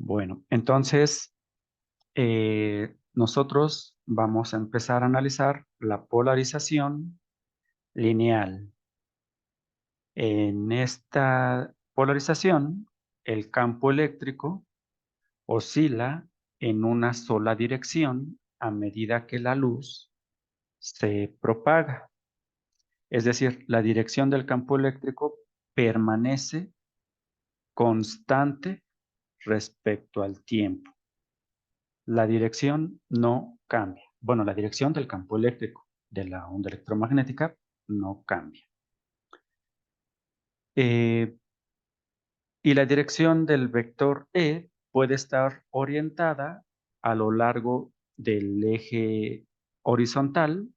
Bueno, entonces nosotros vamos a empezar a analizar la polarización lineal. En esta polarización, el campo eléctrico oscila en una sola dirección a medida que la luz se propaga. Es decir, la dirección del campo eléctrico permanece constante respecto al tiempo. La dirección no cambia. Bueno, la dirección del campo eléctrico de la onda electromagnética no cambia. Eh, y la dirección del vector E puede estar orientada a lo largo del eje horizontal,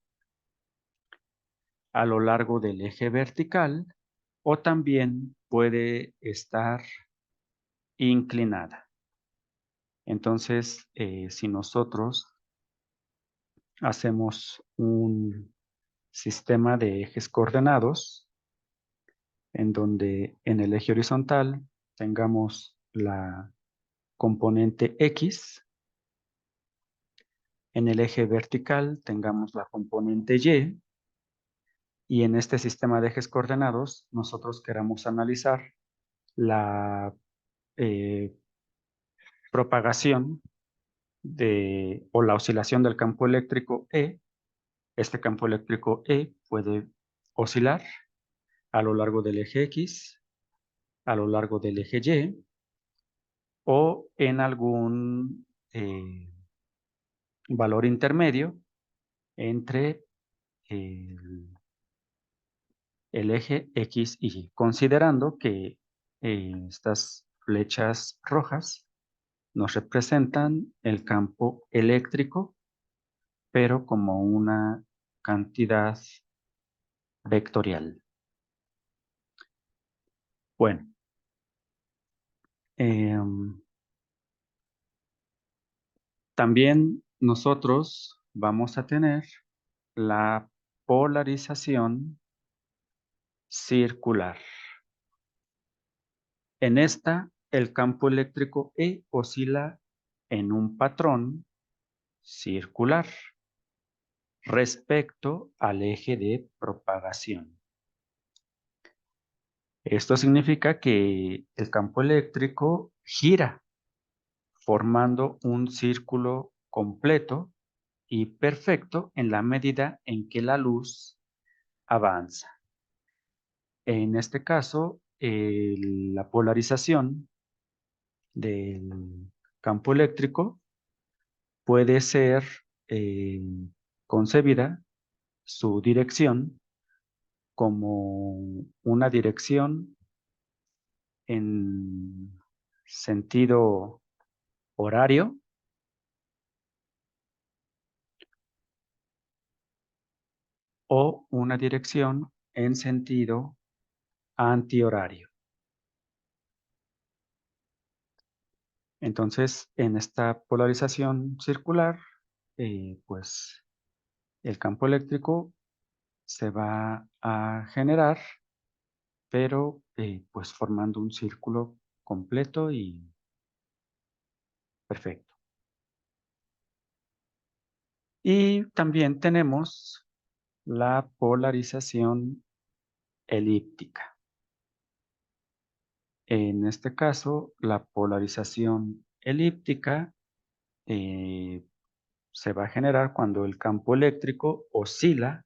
a lo largo del eje vertical, o también puede estar inclinada. Entonces, si nosotros hacemos un sistema de ejes coordenados, en donde en el eje horizontal tengamos la componente X, en el eje vertical tengamos la componente y en este sistema de ejes coordenados nosotros queramos analizar la eh, propagación o la oscilación del campo eléctrico E. Este campo eléctrico E puede oscilar a lo largo del eje X, a lo largo del eje Y, o en algún valor intermedio entre el eje X y Y, considerando que estas flechas rojas nos representan el campo eléctrico, pero como una cantidad vectorial. Bueno, también nosotros vamos a tener la polarización circular. En esta, el campo eléctrico E oscila en un patrón circular respecto al eje de propagación. Esto significa que el campo eléctrico gira formando un círculo completo y perfecto en la medida en que la luz avanza. En este caso, la polarización del campo eléctrico puede ser eh, concebida su dirección como una dirección en sentido horario o una dirección en sentido antihorario. Entonces, en esta polarización circular, pues el campo eléctrico se va a generar, pero pues formando un círculo completo y perfecto. Y también tenemos la polarización elíptica. En este caso, la polarización elíptica se va a generar cuando el campo eléctrico oscila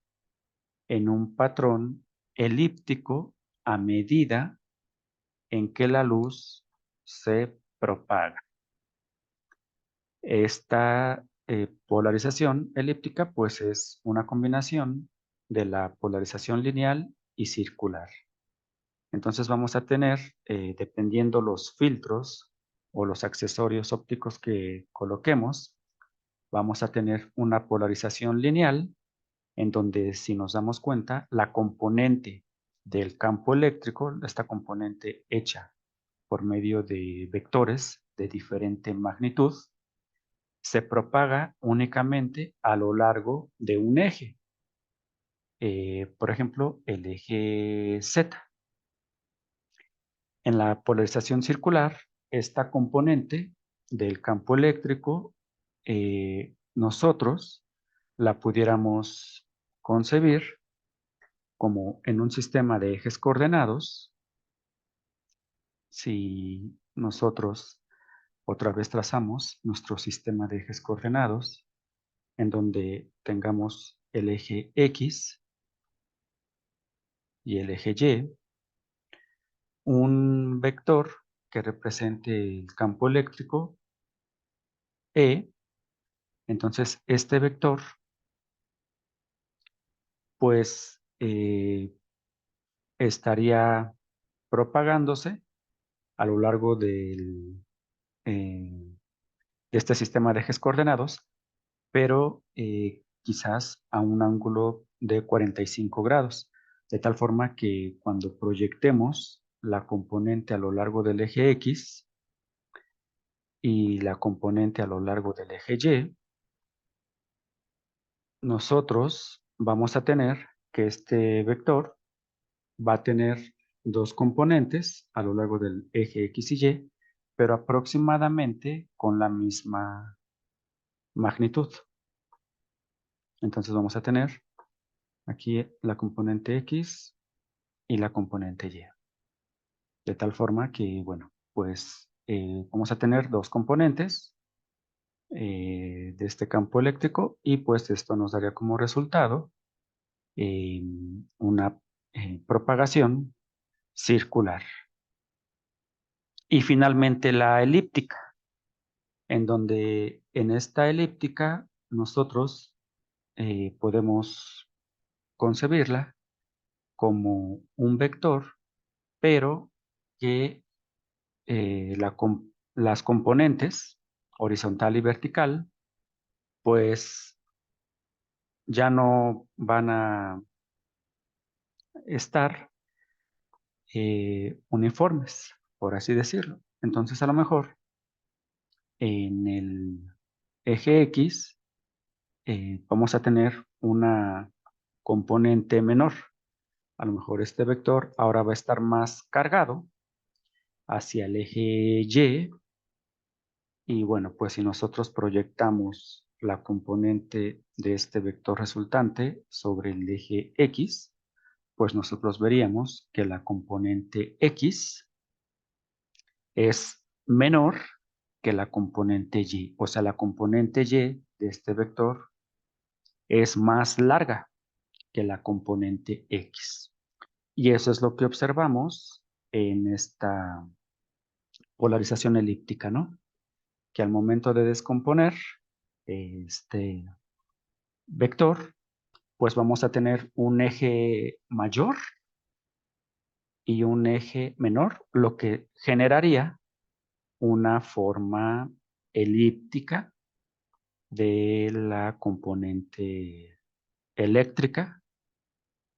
en un patrón elíptico a medida en que la luz se propaga. Esta polarización elíptica pues es una combinación de la polarización lineal y circular. Entonces vamos a tener, dependiendo los filtros o los accesorios ópticos que coloquemos, vamos a tener una polarización lineal en donde, si nos damos cuenta, la componente del campo eléctrico, esta componente hecha por medio de vectores de diferente magnitud, se propaga únicamente a lo largo de un eje. Por ejemplo, el eje Z. En la polarización circular, esta componente del campo eléctrico, nosotros la pudiéramos concebir como en un sistema de ejes coordenados. Si nosotros otra vez trazamos nuestro sistema de ejes coordenados, en donde tengamos el eje X y el eje Y, un vector que represente el campo eléctrico E. Entonces, este vector, pues, estaría propagándose a lo largo de este sistema de ejes coordenados, pero quizás a un ángulo de 45 grados, de tal forma que cuando proyectemos la componente a lo largo del eje X y la componente a lo largo del eje Y, nosotros vamos a tener que este vector va a tener dos componentes a lo largo del eje X y Y, pero aproximadamente con la misma magnitud. Entonces vamos a tener aquí la componente X y la componente Y. De tal forma que, bueno, pues vamos a tener dos componentes de este campo eléctrico y pues esto nos daría como resultado una propagación circular. Y finalmente la elíptica, en donde en esta elíptica nosotros podemos concebirla como un vector, pero que las componentes horizontal y vertical, pues ya no van a estar uniformes, por así decirlo. Entonces, a lo mejor en el eje X vamos a tener una componente menor. A lo mejor este vector ahora va a estar más cargado hacia el eje Y. Y bueno, pues si nosotros proyectamos la componente de este vector resultante sobre el eje X, pues nosotros veríamos que la componente X es menor que la componente Y. O sea, la componente Y de este vector es más larga que la componente X. Y eso es lo que observamos en esta polarización elíptica, ¿no? Que al momento de descomponer este vector, pues vamos a tener un eje mayor y un eje menor, lo que generaría una forma elíptica de la componente eléctrica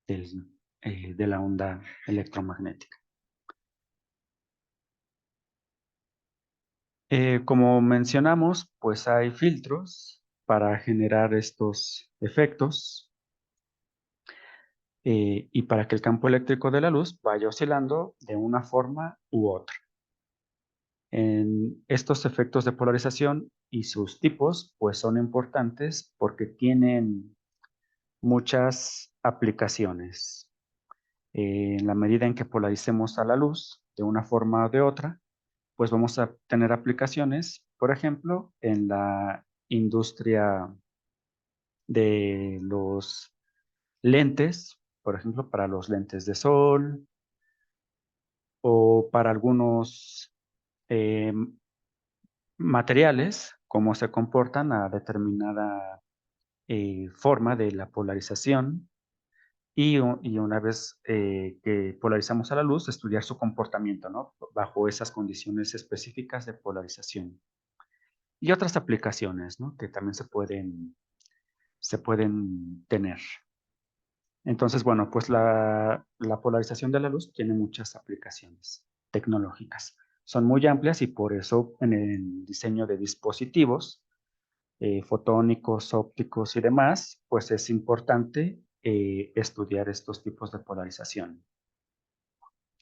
de la onda electromagnética. Como mencionamos, pues hay filtros para generar estos efectos y para que el campo eléctrico de la luz vaya oscilando de una forma u otra. En estos efectos de polarización y sus tipos, pues son importantes porque tienen muchas aplicaciones. En la medida en que polaricemos a la luz de una forma o de otra, pues vamos a tener aplicaciones, por ejemplo, en la industria de los lentes, por ejemplo, para los lentes de sol o para algunos eh, materiales, cómo se comportan a determinada forma de la polarización y una vez que polarizamos a la luz, estudiar su comportamiento, ¿no? Bajo esas condiciones específicas de polarización. Y otras aplicaciones, ¿no? Que también se pueden tener. Entonces, bueno, pues la polarización de la luz tiene muchas aplicaciones tecnológicas. Son muy amplias y por eso en el diseño de dispositivos fotónicos, ópticos y demás, pues es importante estudiar estos tipos de polarización.